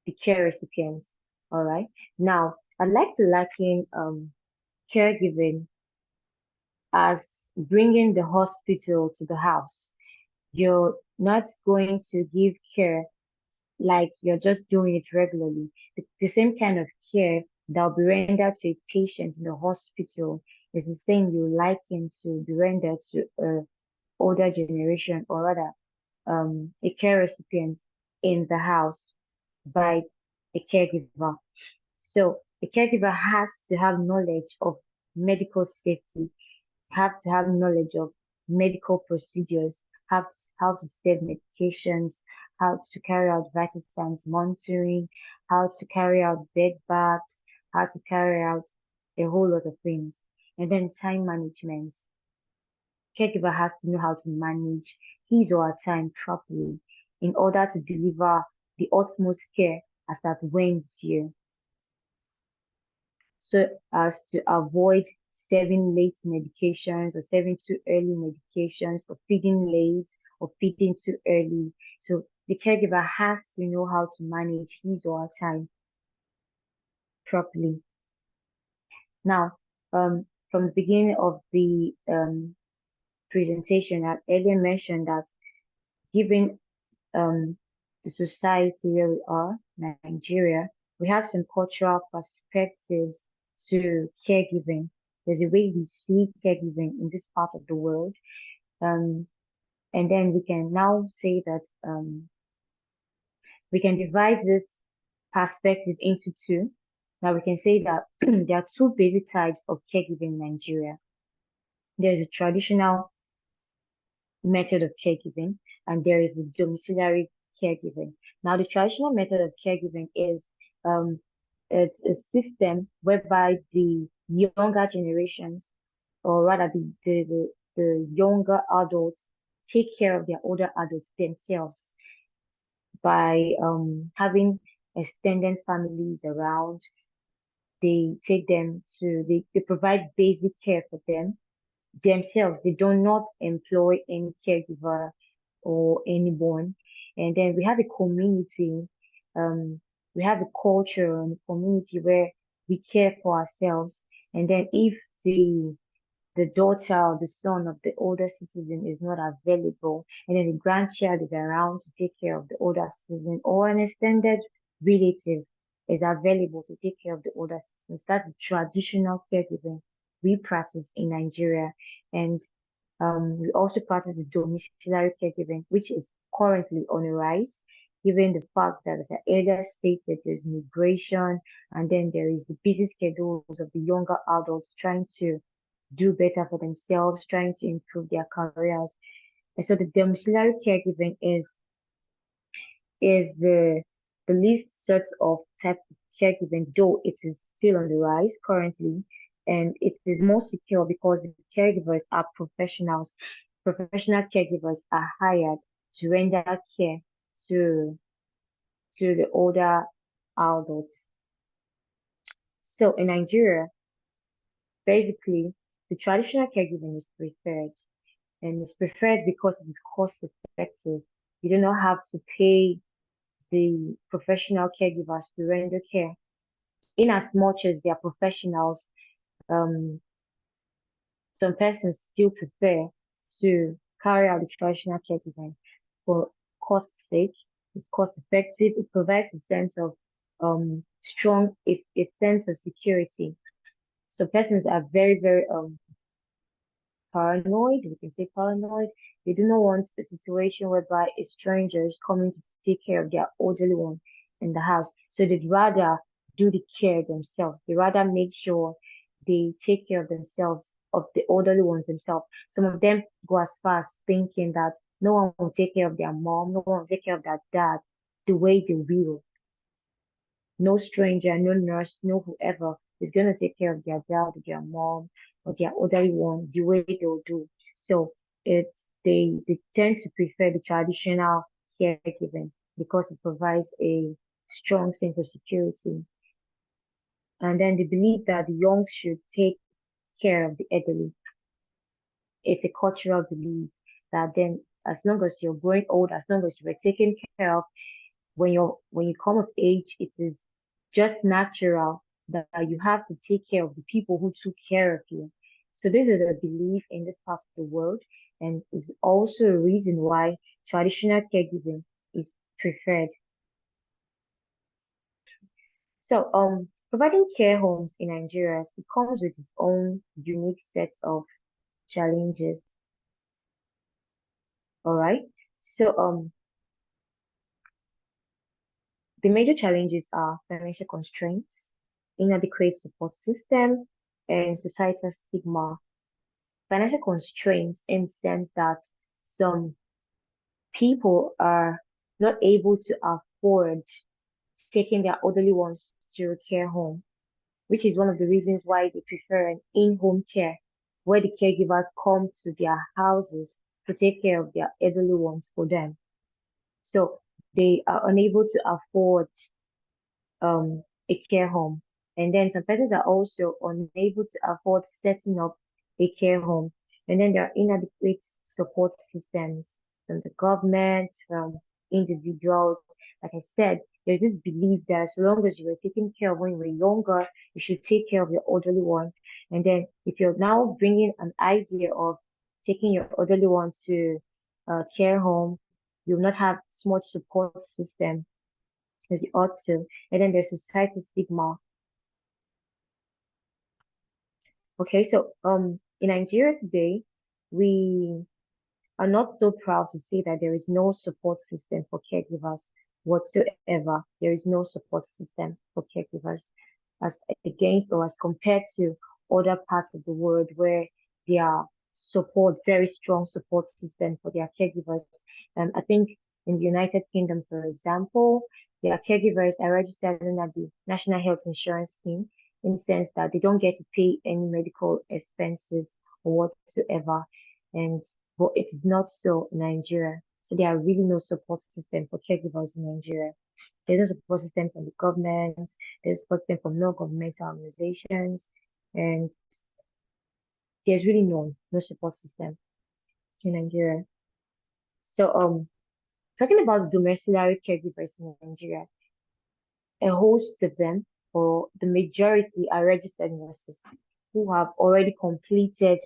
the care recipients. All right. Now, I'd like to liken caregiving as bringing the hospital to the house. You're not going to give care like you're just doing it regularly. The same kind of care that will be rendered to a patient in the hospital is the same you liken to be rendered to a older generation, or rather a care recipient in the house by a caregiver. So the caregiver has to have knowledge of medical safety, have to have knowledge of medical procedures, how to save medications, how to carry out vital signs monitoring, how to carry out bed baths, how to carry out a whole lot of things. And then time management. Caregiver has to know how to manage his or her time properly in order to deliver the utmost care as at when due, so as to avoid serving late medications or serving too early medications or feeding late or feeding too early. So the caregiver has to know how to manage his or her time properly. Now, from the beginning of the presentation, I earlier mentioned that given um, the society where we are, Nigeria, we have some cultural perspectives to caregiving. There's a way we see caregiving in this part of the world. Um, and then we can now say that we can divide this perspective into two. Now we can say that there are two basic types of caregiving in Nigeria. There's a traditional method of caregiving, and there is the domiciliary caregiving. Now, the traditional method of caregiving is um, it's a system whereby the younger generations, or rather the younger adults, take care of their older adults themselves by having extended families around. They take them to, they provide basic care for them themselves. They do not employ any caregiver or anyone. And then we have a community, we have a culture and a community where we care for ourselves. And then if the daughter or the son of the older citizen is not available, and then the grandchild is around to take care of the older citizen, or an extended relative is available to take care of the older citizens. That's the traditional caregiving we practice in Nigeria. And we also practice the domiciliary caregiving, which is currently on the rise, given the fact that, as I earlier stated, there's migration, and then there is the busy schedules of the younger adults trying to do better for themselves, trying to improve their careers. And so the domiciliary caregiving is the least sort of type of caregiving, though it is still on the rise currently, and it is more secure because the caregivers are professionals. Professional caregivers are hired to render care to the older adults. So in Nigeria, basically, the traditional caregiving is preferred, and it's preferred because it is cost effective. You do not have to pay the professional caregivers to render care. In as much as they are professionals, um, some persons still prefer to carry out the traditional caregiving for cost sake. It's cost effective. It provides a sense of strong, a sense of security. So persons are very, very paranoid. We can say paranoid. They do not want a situation whereby a stranger is coming to take care of their elderly one in the house. So they'd rather do the care themselves. They rather make sure they take care of themselves, of the elderly ones themselves. Some of them go as far as thinking that no one will take care of their mom, no one will take care of their dad the way they will. No stranger, no nurse, no whoever is going to take care of their dad or their mom or their elderly one the way they'll do. So they tend to prefer the traditional caregiving because it provides a strong sense of security. And then they believe that the young should take care of the elderly. It's a cultural belief that then as long as you're growing old, as long as you were taken care of, when you come of age, it is just natural that you have to take care of the people who took care of you. So this is a belief in this part of the world, and is also a reason why traditional caregiving is preferred. So, providing care homes in Nigeria, it comes with its own unique set of challenges. All right. So, the major challenges are financial constraints, inadequate support system, and societal stigma. Financial constraints in the sense that some people are not able to afford taking their elderly ones to a care home, which is one of the reasons why they prefer an in-home care, where the caregivers come to their houses to take care of their elderly ones for them. So they are unable to afford a care home. And then some persons are also unable to afford setting up a care home. And then there are inadequate support systems from the government, from individuals. Like I said, there's this belief that as long as you were taken care of when you were younger, you should take care of your elderly one. And then if you're now bringing an idea of taking your elderly one to a care home, you'll not have as much support system as you ought to. And then there's society stigma. Okay, so in Nigeria today, we are not so proud to say that there is no support system for caregivers whatsoever. There is no support system for caregivers as against or as compared to other parts of the world where there are support, very strong support system for their caregivers. I think in the United Kingdom, for example, their caregivers are registered under the National Health Insurance Scheme in the sense that they don't get to pay any medical expenses or whatsoever. And but it is not so in Nigeria. So there are really no support system for caregivers in Nigeria. There's no support system from the government, there's support system from non-governmental organizations, and there's really no support system in Nigeria. So talking about domiciliary caregivers in Nigeria, a host of them, or the majority, are registered nurses who have already completed